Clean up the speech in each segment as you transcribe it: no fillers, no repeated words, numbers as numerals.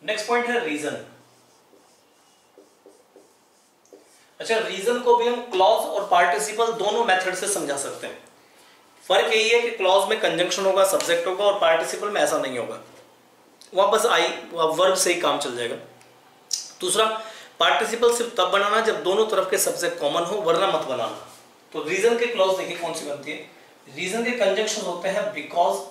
Next point है reason. अच्छा, reason को भी हम क्लॉज और पार्टिसिपल दोनों मेथड से समझा सकते हैं। फर्क यही है कि क्लॉज में कंजंक्शन होगा, सब्जेक्ट होगा, और पार्टिसिपल में ऐसा नहीं होगा, वहां बस वर्ब से ही काम चल जाएगा। दूसरा, पार्टिसिपल सिर्फ तब बनाना जब दोनों तरफ के सब्जेक्ट कॉमन हो, वरना मत बनाना। तो रीजन के क्लॉज देखिए कौन सी बनती है। रीजन के कंजंक्शन होते हैं बिकॉज,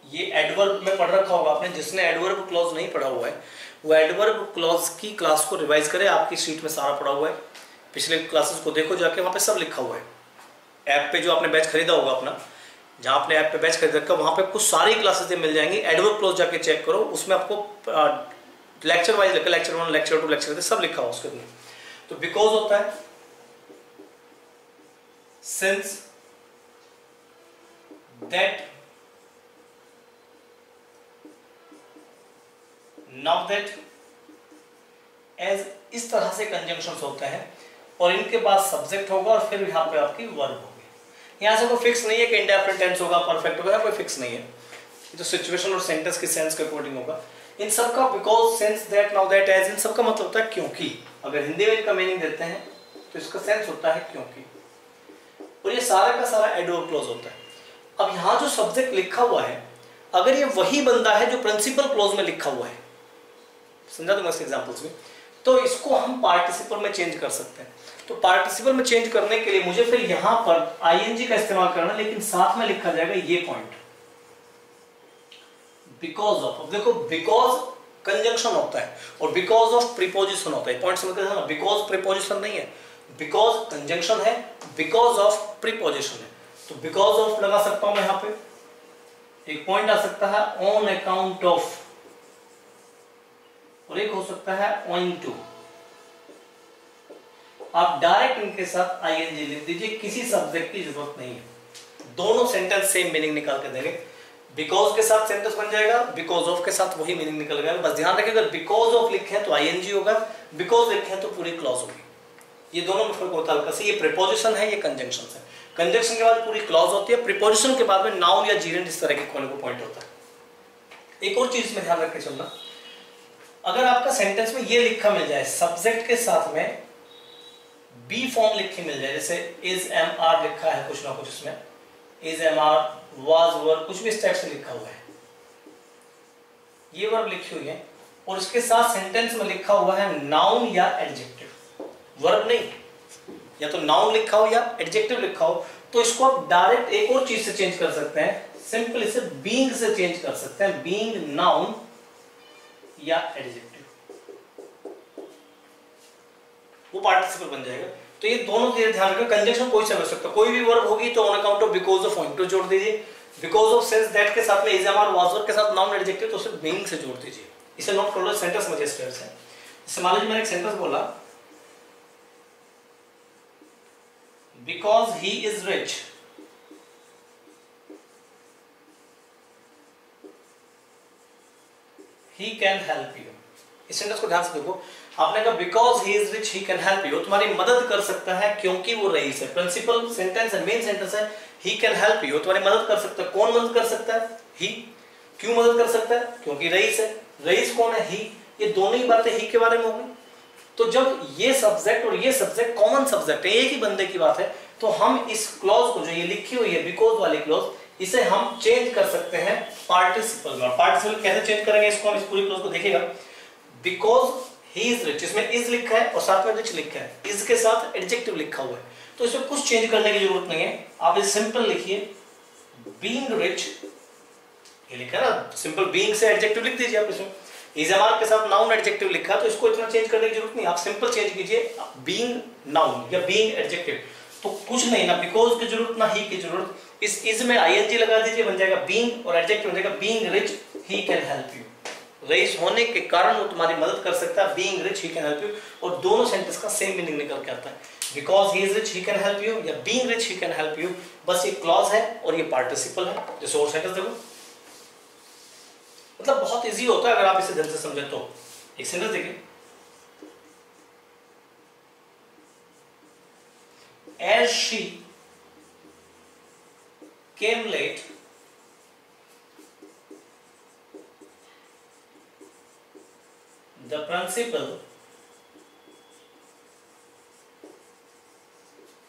ये एडवर्ब में पढ़ रखा होगा आपने, जिसने एडवर्ब क्लॉज नहीं पढ़ा हुआ है वो एडवर्ब क्लॉज की क्लास को रिवाइज करे, आपकी शीट में सारा पढ़ा हुआ है, पिछले क्लासेस को देखो जाके, वहां पे सब लिखा हुआ है। ऐप पे जो आपने बैच खरीदा होगा अपना, जहां आपने ऐप पे बैच खरीद रखा, वहां पे कुछ सारी क्लासेस मिल जाएंगी, एडवर्ब क्लॉज जाके चेक करो, उसमें आपको लेक्चर वाइज लिखा, लेक्चर 1, लेक्चर 2, लेक्चर 3 सब लिखा हुआ उसके अंदर। तो बिकॉज होता है since, that, now that, as, इस तरह से कंजंक्शंस होते हैं, और इनके बाद सब्जेक्ट होगा और फिर यहाँ पे आपकी वर्ब होगी। यहाँ से कोई फिक्स नहीं है कि इंडेफिनिट टेंस होगा, परफेक्ट होगा, कोई फिक्स नहीं है, ये तो सिचुएशन और सेंटेंस के सेंस के अकॉर्डिंग होगा। इन सब का because, since, that, now that, as, इन सब का मतलब होता है क्योंकि। अगर हिंदी में इनका मीनिंग देते हैं तो इसका सेंस होता है क्योंकि, और ये सारा का सारा एडवर्ब क्लॉज होता है। अब यहाँ जो सब्जेक्ट लिखा हुआ है, अगर ये वही बंदा है जो प्रिंसिपल क्लॉज में लिखा हुआ है, समझा दूंगा इसके एग्जांपल्स में, तो इसको हम पार्टिसिपल में चेंज कर सकते हैं। तो पार्टिसिपल में चेंज करने के लिए मुझे फिर यहां पर आईएनजी का इस्तेमाल करना, लेकिन साथ में लिखा जाएगा ये पॉइंट, बिकॉज ऑफ। अब देखो, बिकॉज कंजंक्शन होता है और बिकॉज ऑफ प्रीपोजिशन होता है, पॉइंट समझ कर ना, बिकॉज प्रीपोजिशन नहीं है, बिकॉज कंजंक्शन है, बिकॉज ऑफ प्रीपोजिशन है। तो बिकॉज ऑफ लगा सकता हूं मैं, यहां पे एक पॉइंट आ सकता है ऑन अकाउंट ऑफ, और एक हो सकता है ओइंग टू। आप डायरेक्ट इनके साथ आईएनजी लिख दीजिए, किसी सब्जेक्ट की जरूरत नहीं है, दोनों सेंटेंस सेम मीनिंग निकाल के देंगे। बिकॉज के साथ सेंटेंस बन जाएगा, बिकॉज ऑफ के साथ वही मीनिंग निकल गया। बस ध्यान रखिए, अगर बिकॉज ऑफ लिखे हैं तो आईएनजी होगा, बिकॉज लिखे हैं तो पूरी क्लॉज होगी। ये दोनों में फर्क होता है हल्का सा। ये प्रीपोजिशन है, ये कंजंक्शन है। कंजंक्शन के बाद पूरी क्लॉज होती है, प्रीपोजिशन के बाद में नाउन या जीरेंड इस तरह के कोने को पॉइंट होता है। एक और चीज में ध्यान रख के चलना, अगर आपका सेंटेंस में ये लिखा मिल जाए, सब्जेक्ट के साथ में बी फॉर्म लिखी मिल जाए, जैसे इज एम आर लिखा है कुछ ना कुछ इसमें, is am are, was were, कुछ भी इस टाइप से लिखा हुआ है, ये वर्ब लिखी हुई है, और इसके साथ सेंटेंस में लिखा हुआ है नाउन या एडजेक्टिव, वर्ब नहीं, या तो नाउन लिखा हो या एडजेक्टिव लिखा हो, तो इसको आप डायरेक्ट एक और चीज से चेंज कर सकते हैं, सिंपल इसे बीइंग से चेंज कर सकते हैं, बीइंग नाउन या एडजेक्टिव, वो पार्टिसिपल बन जाएगा। तो ये दोनों चीजें ध्यान रखिए, कंजंक्शन कोई समझ सकता है, कोई भी वर्ब होगी तो on account of, because of, owing to जोड़ दीजिए, बिकॉज ऑफ, सिंस, दैट के साथ में is, am, are, was, were के साथ नाउन एडजेक्टिव, तो सिर्फ बीइंग से जोड़ दीजिए। इसे नोट कर लो, सेंटेंस मुझे स्टेप्स है। जैसे मान लीजिए मैंने एक सेंटेंस बोला, because he is rich, he can help you। इस सेंटेंस को ध्यान से देखो, आपने कहा because he is rich he can help you, तुम्हारी मदद कर सकता है क्योंकि वो रईस है। प्रिंसिपल सेंटेंस है, मेन सेंटेंस है, ही कैन हेल्प यू, तुम्हारी मदद कर सकता है। कौन मदद कर सकता है? ही। क्यों मदद कर सकता है? क्योंकि रईस है। रईस कौन है? ही। ये दोनों ही बातें ही के बारे में होगी। तो जब ये सब्जेक्ट और ये सब्जेक्ट कॉमन सब्जेक्ट है, एक ही बंदे की बात है, तो हम इस क्लॉज को, जो ये लिखी हुई है बिकॉज वाली क्लॉज, इसे हम चेंज कर सकते हैं पार्टिसिपल में। पार्टिसिपल कैसे चेंज करेंगे इसको, हम इस पूरी क्लॉज को देखिएगा। बिकॉज ही इज रिच, इसमें इज लिखा है और साथ में रिच लिखा है, इज के साथ एडजेक्टिव लिखा हुआ है, तो इसमें कुछ चेंज करने की जरूरत नहीं है। आप इसे सिंपल लिखिए, बीइंग रिच, ये लिखा है ना, सिंपल बीइंग से एडजेक्टिव लिख दीजिए आप इसमें। इज एम आर के साथ नाउन एडजेक्टिव लिखा है, तो इसको इतना चेंज करने की जरूरत नहीं, आप सिंपल चेंज कीजिए बीइंग नाउन या बीइंग एडजेक्टिव, तो कुछ नहीं, ना बिकॉज की जरूरत ना ही की जरूरत। इस इज में आईएनजी लगा दीजिए, बन जाएगा बीइंग, और एडजेक्टिव बन जाएगा being rich he can help you. रईस होने के कारण वो तुम्हारी मदद कर सकता है, being rich he can help you, और दोनों सेंटेंस का सेम मीनिंग निकल के आता है, because he is rich he can help you या being rich he can help you. बस ये क्लॉज है और ये पार्टिसिपल है। जैसे और सेंटेंस देखो, मतलब बहुत इजी होता है अगर आप इसे ध्यान से समझे तो। एक सेंटेंस देखिए, as she came late, the principal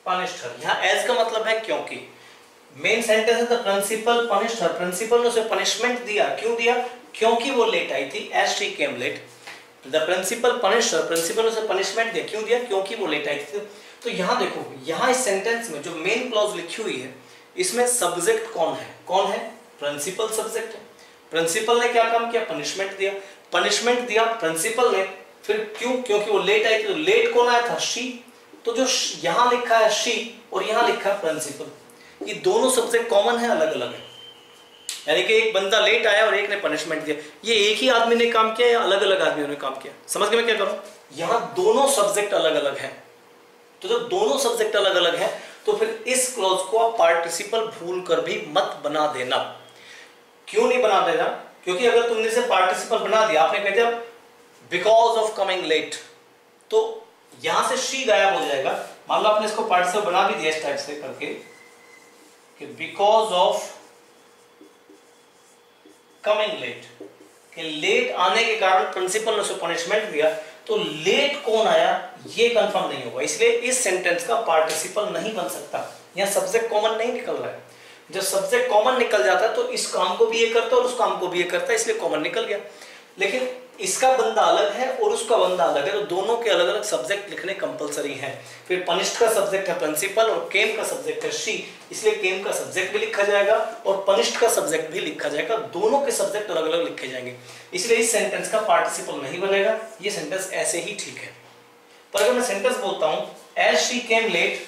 punished her. यहाँ एज का मतलब है क्योंकि। मेन सेंटेंस है the principal punished her, principal ने उसे पनिशमेंट दिया, क्यों दिया? क्योंकि वो लेट आई थी, as she came late. The principal punished her, principal ने उसे पनिशमेंट दिया, क्यों दिया? क्योंकि वो लेट आई थी। तो यहाँ देखो, यहाँ इस सेंटेंस में जो मेन क्लॉज लिखी हुई है इसमें सब्जेक्ट कौन है? कौन है? प्रिंसिपल सब्जेक्ट है। प्रिंसिपल ने क्या काम किया? पनिशमेंट दिया। पनिशमेंट दिया प्रिंसिपल ने, फिर क्यों? क्योंकि वो लेट आई थी। तो लेट कौन आया था? शी। तो जो यहां लिखा है शी और यहां लिखा है प्रिंसिपल, ये दोनों सब्जेक्ट कॉमन है, अलग अलग है। यानी कि एक बंदा लेट आया और एक ने पनिशमेंट दिया। ये एक ही आदमी ने काम किया या अलग अलग आदमियों ने काम किया? समझ गए मैं क्या करूं? यहां दोनों सब्जेक्ट अलग अलग हैं। तो जब दोनों सब्जेक्ट अलग अलग हैं तो फिर इस क्लॉज को आप पार्टिसिपल भूल कर भी मत बना देना। क्यों नहीं बना देना? क्योंकि अगर तुमने इसे पार्टिसिपल बना दिया, आपने कह दिया बिकॉज ऑफ कमिंग लेट, तो यहां से शी गायब हो जाएगा। मान लो आपने इसको पार्टिसिपल बना भी दिया इस टाइप से करके कि बिकॉज ऑफ कमिंग लेट, कि लेट आने के कारण प्रिंसिपल ने उसे पनिशमेंट दिया। तो लेट कौन आया ये कंफर्म नहीं होगा, इसलिए इस सेंटेंस का पार्टिसिपल नहीं बन सकता। यहां सब्जेक्ट कॉमन नहीं निकल रहा है। जब सब्जेक्ट कॉमन निकल जाता है तो इस काम को भी ये करता है और उस काम को भी ये करता है, इसलिए कॉमन निकल गया। लेकिन इसका बंदा अलग है और उसका बंदा अलग है, तो दोनों के अलग अलग सब्जेक्ट लिखने कंपलसरी हैं। फिर पनिश्ड का सब्जेक्ट है प्रिंसिपल और केम का सब्जेक्ट है शी, इसलिए केम का सब्जेक्ट भी लिखा जाएगा और पनिश्ड का सब्जेक्ट भी लिखा जाएगा। दोनों के सब्जेक्ट अलग अलग लिखे जाएंगे, इसलिए इस सेंटेंस का पार्टिसिपल नहीं बनेगा। ये सेंटेंस ऐसे ही ठीक है। पर अगर मैं सेंटेंस बोलता हूं as she came late,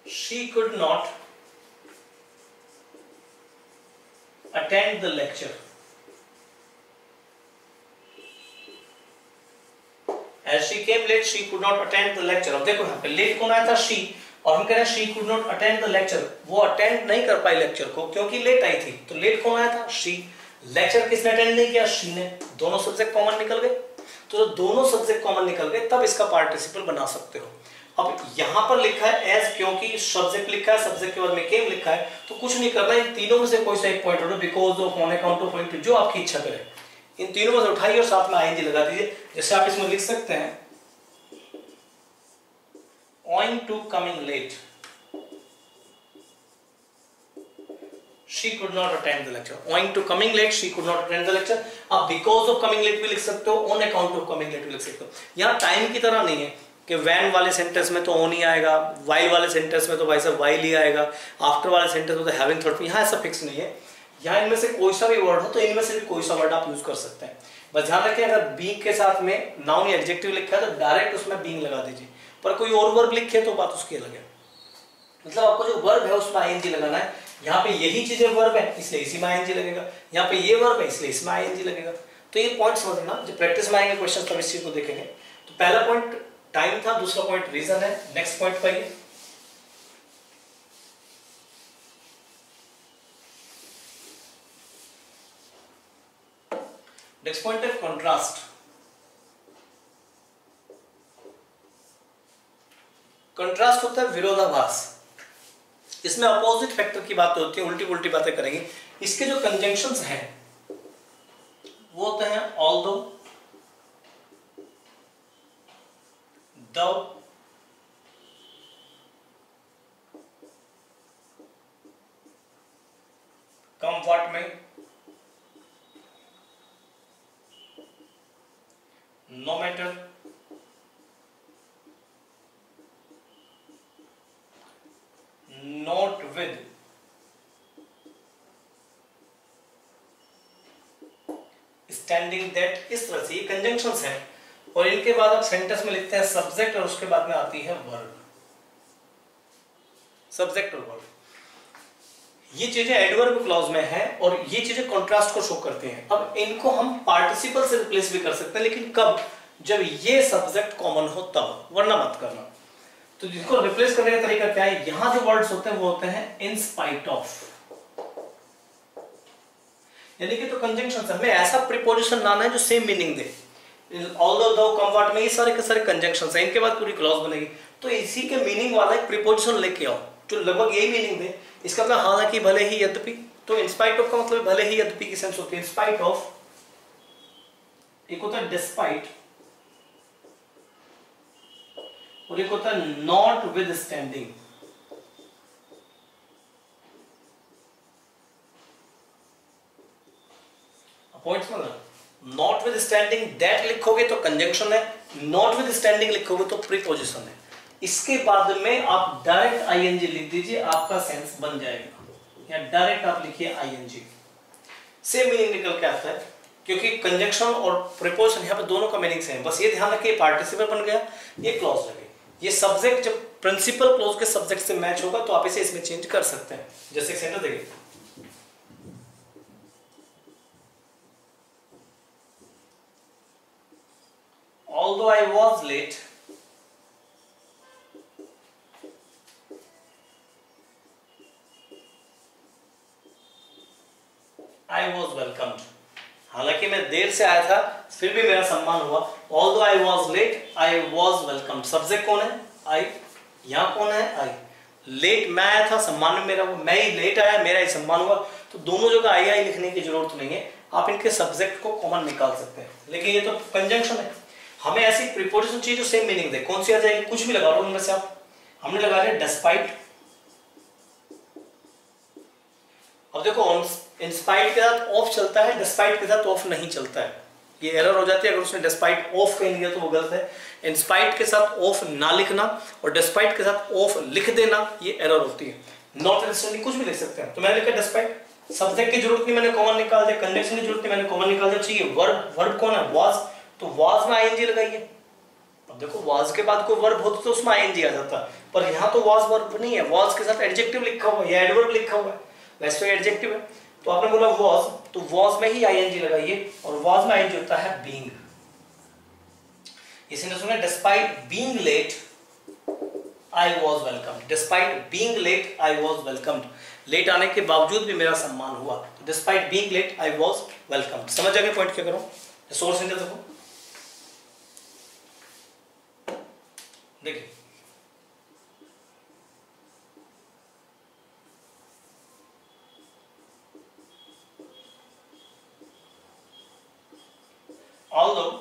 she could not attend the lecture. As she came late, she could not attend the lecture. अब देखो यहाँ पे लेट कौन आया था? she, और हम कह रहे हैं she could not attend the lecture। वो अटेंड नहीं कर पाई लेक्चर को क्योंकि लेट आई थी। तो लेट कौन आया था? she। लेक्चर किसने अटेंड नहीं किया? she ने। दोनों सब्जेक्ट कॉमन निकल गए। तो जब दोनों सब्जेक्ट कॉमन निकल गए तब इसका पार्टिसिपल बना सकते हो। अब यहां पर लिखा है एज, क्योंकि सब्जेक्ट लिखा है, सब्जेक्ट के बाद में केम लिखा है, तो कुछ नहीं करना। इन तीनों में से कोई सा एक पॉइंट उठाओ, because of, on account of, जो आपकी इच्छा करे, इन तीनों में से उठाइए और साथ में आईएनजी लगा दीजिए। जैसे आप इसमें लिख सकते हैं owing to coming late she could not attend the lecture। owing to coming late she could not attend the lecture। आप because of coming late भी लिख सकते हो, on account of coming late भी लिख सकते हो। यहाँ टाइम की तरह नहीं है कि when वाले सेंटेंस में तो on ही आएगा, while वाले सेंटेंस में तो भाई साहब while ही आएगा, after वाले सेंटेंस में तो having third। यहाँ ऐसा फिक्स नहीं है। यहाँ इनमें से कोई सा भी वर्ड हो तो इनमें से भी कोई सा वर्ड आप यूज कर सकते हैं। बस ध्यान रखें अगर being के साथ में नाउन या एडजेक्टिव लिखा है तो डायरेक्ट उसमें being लगा दीजिए, पर कोई और वर्ब लिखे तो बात उसकी अलग है। मतलब आपको जो वर्ब है उसमें आईएनजी लगाना है। यहाँ पे यही चीजें वर्ब है इसलिए इसी में आईएनजी लगेगा, यहाँ पे ये वर्ब है इसलिए इसमें आईएनजी लगेगा। तो ये पॉइंट समझना, जब प्रैक्टिस में आएंगे क्वेश्चन तब इस चीज को देखेंगे। तो पहला पॉइंट टाइम था, दूसरा पॉइंट रीजन है। नेक्स्ट पॉइंट पर नेक्स्ट पॉइंट है कॉन्ट्रास्ट। कंट्रास्ट होता है विरोधाभास। इसमें अपोजिट फैक्टर की बात होती है, उल्टी उल्टी बातें करेंगे। इसके जो कंजंक्शंस हैं वो होते हैं ऑल्दो, दो, कम्फर्ट में, no matter, notwithstanding that. इस तरह से ये कंजंक्शंस हैं और इनके बाद आप सेंटेंस में लिखते हैं सब्जेक्ट और उसके बाद में आती है वर्ब। सब्जेक्ट और वर्ब ये चीजें एडवर्ब क्लॉज में है और ये चीजें कॉन्ट्रास्ट को शो करते हैं। अब इनको हम पार्टिसिपल से रिप्लेस भी कर सकते हैं, लेकिन कब? जब ये सब्जेक्ट कॉमन हो तब, वरना मत करना। तो जिसको रिप्लेस करने का तरीका क्या है? यहां जो वर्ड्स होते हैं वो होते हैं इन स्पाइट ऑफ, यानी कि तो कंजंक्शन हमें ऐसा प्रीपोजिशन लाना है जो सेम मीनिंग दे। ऑल्दो, दो, कम्फर्ट में ये सारे के सारे कंजंक्शंस हैं, इनके बाद पूरी क्लॉज बनेगी। तो इसी के मीनिंग वाला एक प्रीपोजिशन लेके आओ जो लगभग यही मीनिंग दे। इसका मतलब हालांकि, भले ही, यद्यपि, तो इंस्पाइट ऑफ का मतलब भले ही यद्यपि की सेंस होती है, इंस्पाइट ऑफ, एक होता है डिस्पाइट और एक होता है नॉट विद स्टैंडिंग। पॉइंट्स मतलब नॉट विद स्टैंडिंग दैट लिखोगे तो कंजंक्शन है, नॉट विद स्टैंडिंग लिखोगे तो प्रीपोजिशन है। इसके बाद में आप डायरेक्ट आईएनजी लिख दीजिए, आपका सेंस बन जाएगा, या डायरेक्ट आप लिखिए आईएनजी, सेम मीनिंग निकल के आता है, क्योंकि कंजंक्शन और प्रीपोजिशन यहाँ पे दोनों का मीनिंग सेम है। बस ये ध्यान रखिए पार्टिसिपल बन गया, ये क्लॉज लगे, ये सब्जेक्ट जब प्रिंसिपल क्लॉज के सब्जेक्ट से मैच होगा तो आप इसे इसमें चेंज कर सकते हैं। जैसे एक सेंटेंस देखिए, although I was late, I was welcomed। हालांकि मैं देर से आया था फिर भी मेरा सम्मान हुआ। Although I was late, I was welcomed। Subject कौन है? I। यहाँ कौन है? I। लेट मैं आया था, सम्मान मेरा हुआ, मैं ही लेट आया, मेरा ही सम्मान हुआ। तो दोनों जगह आई आई लिखने की जरूरत नहीं है, आप इनके सब्जेक्ट को कॉमन निकाल सकते हैं। लेकिन ये तो कंजंक्शन है, हमें ऐसी प्रीपोजिशन चाहिए जो सेम मीनिंग दे। कौन सी आ जाएगी? कुछ भी लगा लो इनमें से आप। हमने लगा रहे डिस्पाइट। अब देखो इंस्पाइट के साथ ऑफ चलता है, डिस्पाइट के साथ ऑफ नहीं चलता है, ये एरर हो जाती है अगर उसने डिस्पाइट ऑफ कह दिया तो वो गलत है। इंस्पाइट के साथ ऑफ ना लिखना और डिस्पाइट के साथ ऑफ लिख देना, ये एरर होती है। नॉट अंडरस्टैंडिंग कुछ भी लिख सकते हैं। तो मैंने लिखा डिस्पाइट, सब्जेक्ट की जरूरत नहीं, मैंने कॉमन निकाल दिया। कंजंक्शन की जरूरत नहीं, मैंने कॉमन निकाल दिया। चाहिए वर्ब, वर्ब कौन है? वाज, तो वाज में आईएनजी लगाइए। अब देखो वाज के बाद कोई वर्ब होता तो उसमें आईएनजी आ जाता, पर यहाँ तो वाज वर्ब नहीं है, वाज के साथ एडजेक्टिव लिखा हुआ है या एडवर्ब लिखा हुआ है, वैसे तो एडजेक्टिव है। तो आपने बोला वाज, तो वाज में ही आईएनजी लगाइए, और वाज में आईएनजी होता है बीइंग। इसी ने सुना despite being late I was welcomed. Despite being late I was welcomed, late आने के बावजूद भी मेरा सम्मान हुआ। तो despite being late I was welcomed. समझ आ गया पॉइंट क्या करो? सोर्स सेंटेंस देखो, देखिए although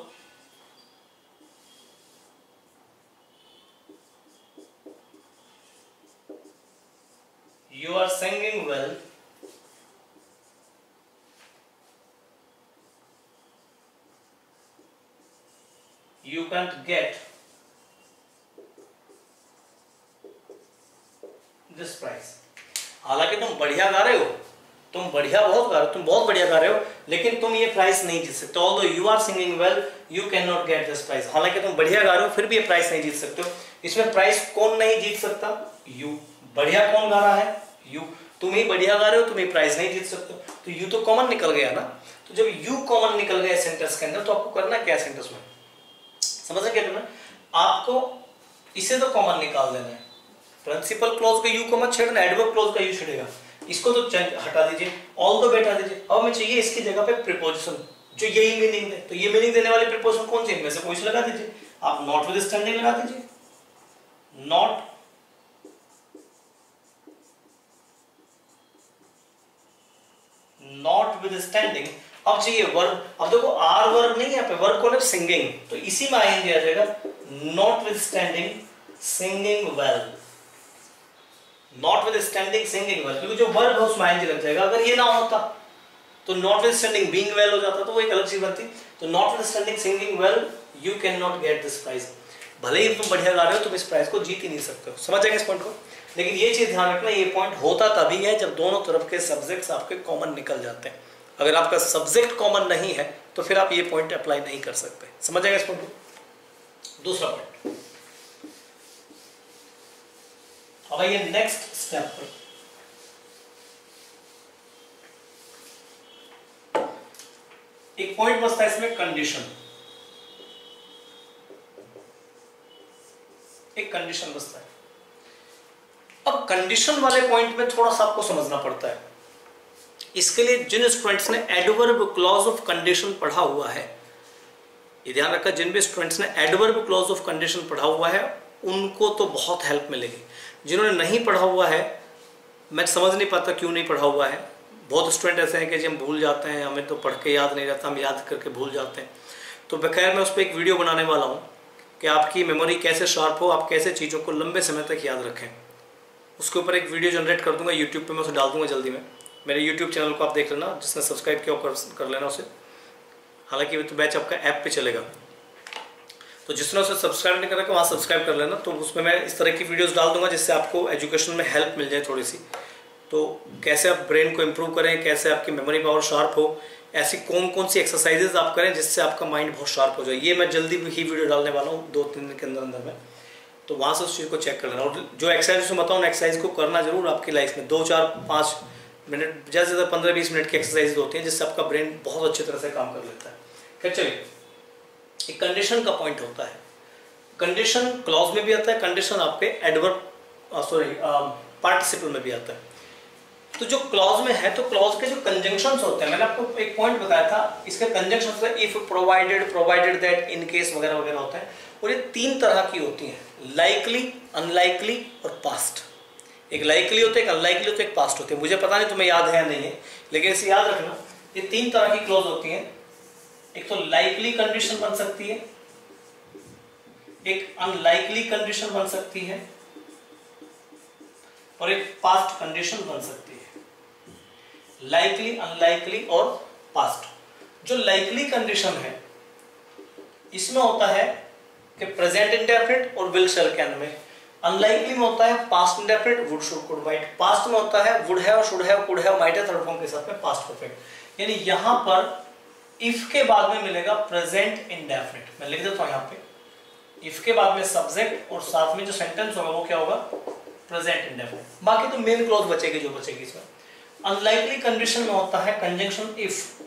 you are singing well, you can't get this prize। हालांकि तुम बढ़िया गा रहे हो, तुम बढ़िया बहुत गा रहे हो, तुम बहुत बढ़िया गा रहे हो, लेकिन तुम ये प्राइस नहीं जीत सकते। Although you are singing well, you cannot get this prize। हालांकि तुम बढ़िया गा रहे हो फिर भी ये प्राइस नहीं जीत सकते हो। इसमें प्राइस कौन नहीं जीत सकता? You। बढ़िया कौन गा रहा है? You। तुम ही बढ़िया गा रहे हो, तुम ये प्राइस नहीं जीत सकते हो। तो you तो कॉमन निकल गया ना। तो जब you कॉमन निकल गया सेंटेंस के अंदर, तो आपको करना क्या सेंटेंस में? समझ क्या करना? आपको इसे तो कॉमन निकाल देना है। प्रिंसिपल क्लॉज का यू को मत छेड़ना, एडवर्ब क्लॉज का यू छेड़ेगा। इसको तो हटा दीजिए, ऑल दो बैठा दीजिए। अब हमें चाहिए इसकी जगह पे प्रीपोजिशन जो यही मीनिंग दे। तो ये मीनिंग देने वाली प्रीपोजिशन कौन सी? इनमें से कोई सी लगा दीजिए। आप नॉट विद स्टैंडिंग लगा दीजिए, नॉट नॉट विद स्टैंडिंग। अब चाहिए वर्ब। अब देखो आर वर्ब नहीं है यहाँ पे, वर्ब कौन है? सिंगिंग। तो इसी में आएंगे आ जाएगा not with standing singing well. Not with standing singing well, क्योंकि जो वर्ब है उसमें आईएनजी लग जाएगा। अगर ये ना होता तो notwithstanding being well हो जाता, तो वो एक अलग चीज बनती। तो notwithstanding singing well you can not get this prize. भले ही तुम बढ़िया गा रहे हो, तुम इस प्राइज को जीत ही नहीं सकते हो। समझ जाएंगे इस पॉइंट को? लेकिन ये चीज ध्यान रखना, ये पॉइंट होता तभी है जब दोनों तरफ के सब्जेक्ट्स आपके कॉमन निकल जाते हैं। अगर आपका सब्जेक्ट कॉमन नहीं है तो फिर आप ये पॉइंट अप्लाई नहीं कर सकते। समझ जाएंगे इस पॉइंट को? दूसरा पॉइंट, अब आइए नेक्स्ट स्टेप पर। एक पॉइंट बचता है इसमें, कंडीशन। एक कंडीशन बचता है। अब कंडीशन वाले पॉइंट में थोड़ा सा आपको समझना पड़ता है। इसके लिए जिन स्टूडेंट्स ने एडवर्ब क्लॉज ऑफ कंडीशन पढ़ा हुआ है, ये ध्यान रखा, जिन भी स्टूडेंट्स ने एडवर्ब क्लॉज ऑफ कंडीशन पढ़ा हुआ है उनको तो बहुत हेल्प मिलेगी। जिन्होंने नहीं पढ़ा हुआ है, मैं समझ नहीं पाता क्यों नहीं पढ़ा हुआ है, बहुत स्टूडेंट ऐसे हैं कि जब हम भूल जाते हैं, हमें तो पढ़ के याद नहीं रहता, हम याद करके भूल जाते हैं। तो बखैर मैं उस पर एक वीडियो बनाने वाला हूँ कि आपकी मेमोरी कैसे शार्प हो, आप कैसे चीज़ों को लंबे समय तक याद रखें। उसके ऊपर एक वीडियो जनरेट कर दूंगा यूट्यूब पे, मैं उसे डाल दूंगा जल्दी में। मेरे यूट्यूब चैनल को आप देख लेना, जिसने सब्सक्राइब किया कर लेना उसे। हालांकि तो बैच आपका ऐप पे चलेगा, तो जिसने उसे सब्सक्राइब नहीं कर रखा वहाँ सब्सक्राइब कर लेना। तो उसमें मैं इस तरह की वीडियोस डाल दूंगा जिससे आपको एजुकेशन में हेल्प मिल जाए थोड़ी सी। तो कैसे आप ब्रेन को इम्प्रूव करें, कैसे आपकी मेमोरी पावर शार्प हो, ऐसी कौन कौन सी एक्सरसाइजेज आप करें जिससे आपका माइंड बहुत शार्प हो जाए, ये मैं जल्दी ही वीडियो डालने वाला हूँ 2-3 दिन के अंदर अंदर में। तो वहाँ से उस चीज़ को चेक कर लेना, और जो एक्सरसाइज मैं बताऊँ एक्सरसाइज को करना जरूर आपकी लाइफ में। 2-4-5 मिनट, ज़्यादा से ज़्यादा 15-20 मिनट की एक्सरसाइज होती हैं जिससे आपका ब्रेन बहुत अच्छी तरह से काम कर लेता है। खैर चलिए, एक कंडीशन का पॉइंट होता है। कंडीशन क्लॉज में भी आता है, कंडीशन आपके एडवर्ब पार्टिसिपल में भी आता है। तो जो क्लॉज में है, तो क्लॉज के जो कंजंक्शंस होते हैं, मैंने आपको एक पॉइंट बताया था, इसके कंजंक्शंस है if, provided, provided that, in case वगैरह वगैरह होते हैं। और ये 3 तरह की होती हैं, लाइकली, अनलाइकली और पास्ट। एक लाइकली होते हैं, एक अनलाइकली होते हैं, एक पास्ट होते हैं। मुझे पता नहीं तुम्हें याद है या नहीं है, लेकिन इसे याद रखना, ये 3 तरह की क्लॉज होती हैं। एक तो लाइकली कंडीशन बन सकती है, एक अनलाइकली कंडीशन बन सकती है, और एक पास्ट कंडीशन बन सकती है। लाइकली, अनलाइकली और पास्ट। जो लाइकली कंडीशन है इसमें होता है कि प्रेजेंट इंडेफिनिट और विल, शैल, कैन में। अनलाइकली में होता है past indefinite, would, should, could, might. Past में होता है would have, should have, could have, might है थर्ड फॉर्म के साथ में पास्ट परफेक्ट। यानी यहां पर इफ के बाद में मिलेगा प्रेजेंट इंडेफिनिट। मैं लिख देता हूं यहां पे, इफ के बाद में सब्जेक्ट और साथ में जो सेंटेंस होगा वो क्या होगा, प्रेजेंट इंडेफिनिट। बाकी तो मेन क्लॉज बचेगी जो बचेगी इसमें। अनलाइकली कंडीशन में होता है कंजंक्शन इफ,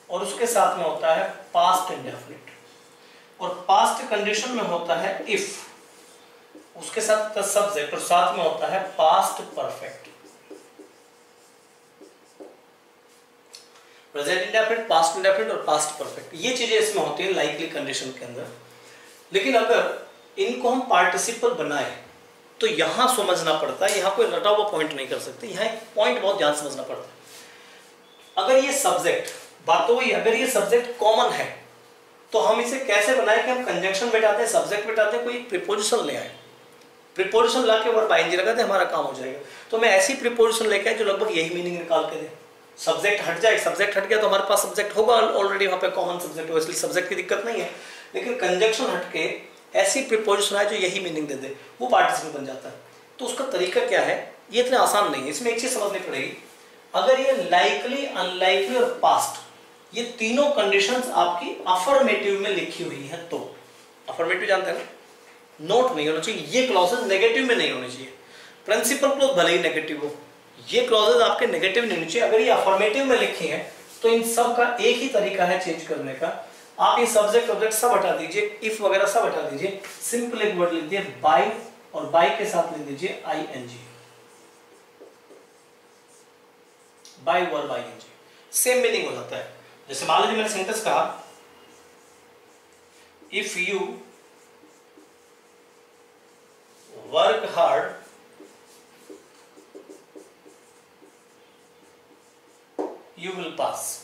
और उसके साथ में होता है पास्ट इंडेफिनिट। और पास्ट कंडीशन में होता है इफ, उसके साथ सब्जेक्ट और साथ में होता है past perfect. Present indefinite, past indefinite और पास्ट परफेक्ट, ये चीजें इसमें होती है लाइकली कंडीशन के अंदर। लेकिन अगर इनको हम पार्टिसिपल बनाए तो यहां समझना पड़ता है, यहां कोई रटा हुआ पॉइंट नहीं कर सकते, यहां एक पॉइंट बहुत ध्यान समझना पड़ता है। अगर ये सब्जेक्ट, बात तो वही, अगर ये सब्जेक्ट कॉमन है तो हम इसे कैसे बनाए कि हम कंजंक्शन बैठाते हैं, सब्जेक्ट बैठाते हैं, कोई प्रीपोजिशन ले आए, प्रीपोजिशन ला के वर्ब आईएनजी लगा दे, हमारा काम हो जाएगा। तो मैं ऐसी प्रीपोजिशन लेके आए जो लगभग यही मीनिंग निकाल के दे। सब्जेक्ट हट जाए, सब्जेक्ट हट गया तो हमारे पास सब्जेक्ट होगा ऑलरेडी, वहां पे कॉमन सब्जेक्ट होगा, इसलिए सब्जेक्ट की दिक्कत नहीं है। लेकिन कंजंक्शन हट के ऐसी प्रीपोजिशन आए जो यही मीनिंग दे दे, वो पार्टिसिपल बन जाता है। तो उसका तरीका क्या है, ये इतना आसान नहीं है। इसमें एक चीज समझनी पड़ेगी, अगर ये लाइकली, अनलाइकली और पास्ट, ये तीनों कंडीशंस आपकी अफर्मेटिव में लिखी हुई है, तो अफर्मेटिव जानते हैं ना, नोट नहीं होना चाहिए, ये क्लॉजेस नेगेटिव में नहीं होने चाहिए। प्रिंसिपल क्लॉज भले ही नेगेटिव हो, ये क्लॉजेस आपके नेगेटिव नहीं होने चाहिए। अगर ये अफर्मेटिव में लिखी है तो इन सब का एक ही तरीका है चेंज करने का। आप ये सब्जेक्ट ऑब्जेक्ट सब हटा दीजिए, इफ वगैरह सब हटा दीजिए, सिंपल एक वर्ड लिख दिए बाय, और बाय के साथ लिख दीजिए ING, by verb ING, same meaning हो जाता है। जैसे मान लीजिए मैंने सेंटेंस कहा, if you work hard you will pass.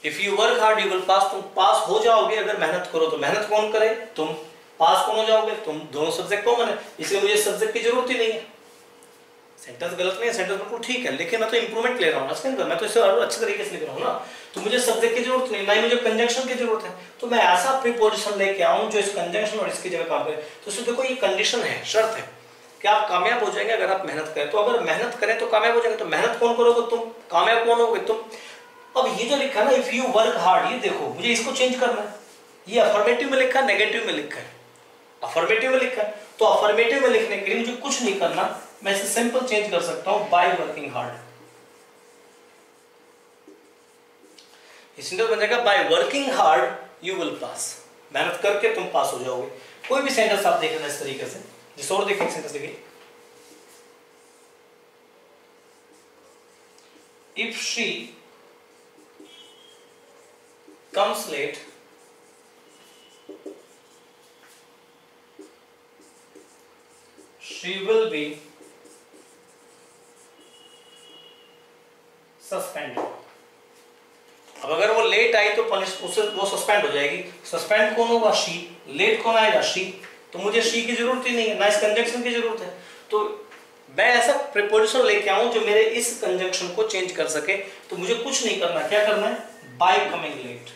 If you work hard you will pass, तुम पास हो जाओगे अगर मेहनत करो। तो मेहनत कौन करे, तुम। पास कौन हो जाओगे, तुम। दोनों सब्जेक्ट कॉमन है, इसलिए मुझे सब्जेक्ट की जरूरत ही नहीं है। सेंटेंस गलत नहीं है, सेंटेंस बिल्कुल ठीक है, लेकिन मैं तो इंप्रूवमेंट ले रहा हूँ इसके अंदर, मैं तो इसे और अच्छे तरीके से लिख रहा हूँ ना। तो मुझे सब्जेक्ट की जरूरत नहीं, ना ही मुझे कंजंक्शन की जरूरत है। तो मैं ऐसा प्रीपोजिशन लेके आऊँ जो इस कंजंक्शन और इसकी जगह काम करे। तो इसमें देखो ये कंडीशन है, शर्त है कि आप कामयाब हो जाएंगे अगर आप मेहनत करें। तो अगर मेहनत करें तो कामयाब हो जाएंगे। तो मेहनत कौन करोगे, तुम। कामयाब कौन होगे, तुम। अब ये जो लिखा ना, इफ यू वर्क हार्ड, ये देखो मुझे इसको चेंज करना है। ये अफर्मेटिव में लिखा है, नेगेटिव में लिखा है। अफर्मेटिव में लिखा है तो अफर्मेटिव में लिखने के लिए मुझे कुछ नहीं करना, मैं इसे सिंपल चेंज कर सकता हूं, बाय वर्किंग हार्ड। बन जाएगा by working hard you will पास, मेहनत करके तुम पास हो जाओगे। कोई भी सेंटेंस आप देख लेना इस तरीके से। जिस और देखिए सेंटेंस देखिए, if she comes late she will be suspended. अब अगर वो लेट आई तो उससे वो सस्पेंड हो जाएगी। सस्पेंड कौन होगा? शी। लेट कौन आएगा? शी। तो मुझे शी की जरूरत ही नहीं है, ना इस कंजंक्शन की जरूरत है। तो मैं ऐसा प्रीपोजिशन लेके आऊं जो मेरे इस कंजंक्शन को चेंज कर सके। तो मुझे कुछ नहीं करना, क्या करना है? By coming late.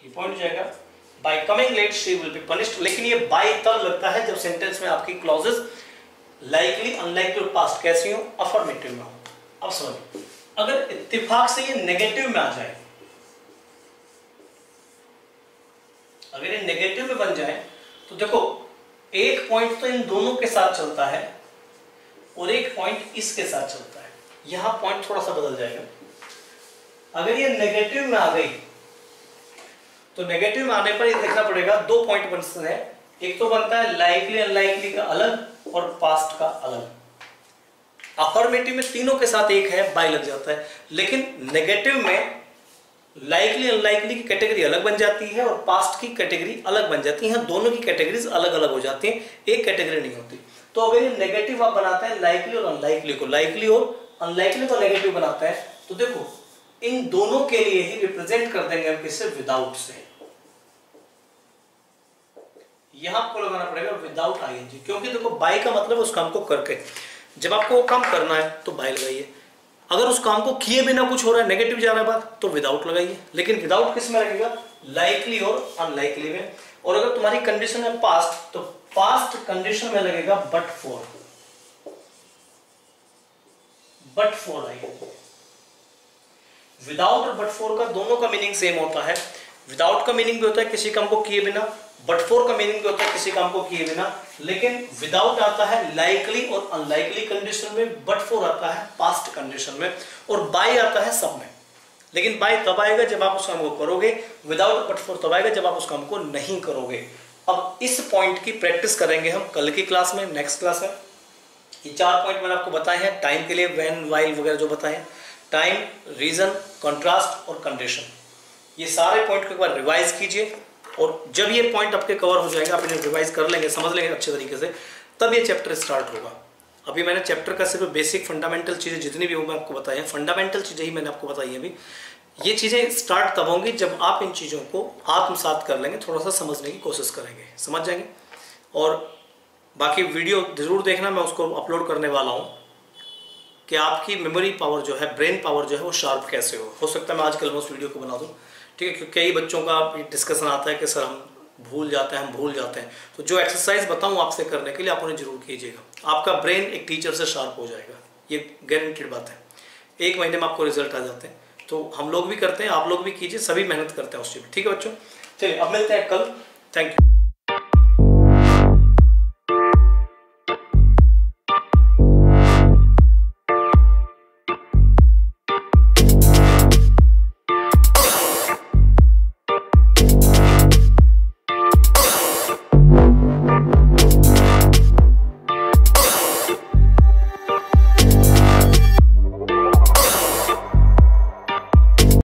ये पॉइंट जाएगा, by coming late she will be punished. लेकिन ये बाय तब लगता है जब सेंटेंस में आपकी क्लॉजेस लाइकली, अनलाइकली और पास्ट कैसी हो? अफर्मेटिव में हो। अब समझिए, अगर इत्तेफाक से ये नेगेटिव में आ जाए, अगर ये नेगेटिव में बन जाए तो देखो एक पॉइंट तो इन दोनों के साथ चलता है और एक पॉइंट इसके साथ चलता है। यहां पॉइंट थोड़ा सा बदल जाएगा। अगर ये नेगेटिव में आ गई तो नेगेटिव में आने पर ये देखना पड़ेगा, दो पॉइंट बनते हैं। एक तो बनता है लाइकली अनलाइकली का अलग और पास्ट का अलग। अफर्मेटिव में तीनों के साथ एक है, बाय लग जाता है। लेकिन नेगेटिव में लाइकली अनलाइकली की कैटेगरी अलग बन जाती है और पास्ट की कैटेगरी अलग बन जाती है। दोनों की कैटेगरीज अलग अलग हो जाती हैं, एक कैटेगरी नहीं होती। तो अगर ये नेगेटिव आप बनाते हैं लाइकली और अनलाइकली को, लाइकली और अनलाइकली को नेगेटिव बनाते हैं, तो देखो इन दोनों के लिए ही रिप्रेजेंट कर देंगे हम किससे? विदाउट से। यहां आपको लगाना पड़ेगा विदाउट आईएनजी, क्योंकि देखो बाय का मतलब उस काम को करके। जब आपको वो काम करना है तो बाय लगाइए। अगर उस काम को किए बिना कुछ हो रहा है, नेगेटिव जा रहा है बात, तो विदाउट लगाइए। लेकिन विदाउट किस में लगेगा? लाइकली और अनलाइकली में। और अगर तुम्हारी कंडीशन है पास्ट, तो पास्ट कंडीशन में लगेगा बट फॉर। बट फॉर आएगा। विदाउट और बट फॉर का दोनों का मीनिंग सेम होता है। विदाउट का मीनिंग भी होता है किसी काम को किए बिना, बट फॉर का मीनिंग भी होता है किसी काम को किए बिना। लेकिन विदाउट आता है लाइकली और अनलाइकली कंडीशन में, बट फॉर आता है पास्ट कंडीशन में, और बाय आता है सब में। लेकिन बाय तब आएगा जब आप उस काम को करोगे, विदाउट बट फॉर तब आएगा जब आप उस काम को नहीं करोगे। अब इस पॉइंट की प्रैक्टिस करेंगे हम कल की क्लास में, नेक्स्ट क्लास में। ये 4 पॉइंट मैंने आपको बताए हैं टाइम के लिए, व्हेन, व्हाइल वगैरह जो बताए हैं। टाइम, रीजन, कॉन्ट्रास्ट और कंडीशन, ये सारे पॉइंट को एक बार रिवाइज कीजिए। और जब ये पॉइंट आपके कवर हो जाएंगे, आप इन्हें रिवाइज कर लेंगे, समझ लेंगे अच्छे तरीके से, तब ये चैप्टर स्टार्ट होगा। अभी मैंने चैप्टर का सिर्फ बेसिक फंडामेंटल चीज़ें जितनी भी हो मैं आपको बताई हैं, फंडामेंटल चीज़ें ही मैंने आपको बताई हैं। अभी ये चीज़ें स्टार्ट तब होंगी जब आप इन चीज़ों को आत्मसात कर लेंगे, थोड़ा सा समझने की कोशिश करेंगे, समझ जाएंगे। और बाकी वीडियो जरूर देखना, मैं उसको अपलोड करने वाला हूँ कि आपकी मेमोरी पावर जो है, ब्रेन पावर जो है वो शार्प कैसे हो सकता है मैं आजकल उस वीडियो को बना दूँ, ठीक है। क्योंकि कई बच्चों का डिस्कशन आता है कि सर हम भूल जाते हैं। तो जो एक्सरसाइज बताऊं आपसे करने के लिए, आप उन्हें जरूर कीजिएगा। आपका ब्रेन एक टीचर से शार्प हो जाएगा, ये गारंटीड बात है। 1 महीने में आपको रिजल्ट आ जाते हैं। तो हम लोग भी करते हैं, आप लोग भी कीजिए, सभी मेहनत करते हैं उस चीज़ में, ठीक है बच्चों। चलिए अब मिलते हैं कल। Thank you.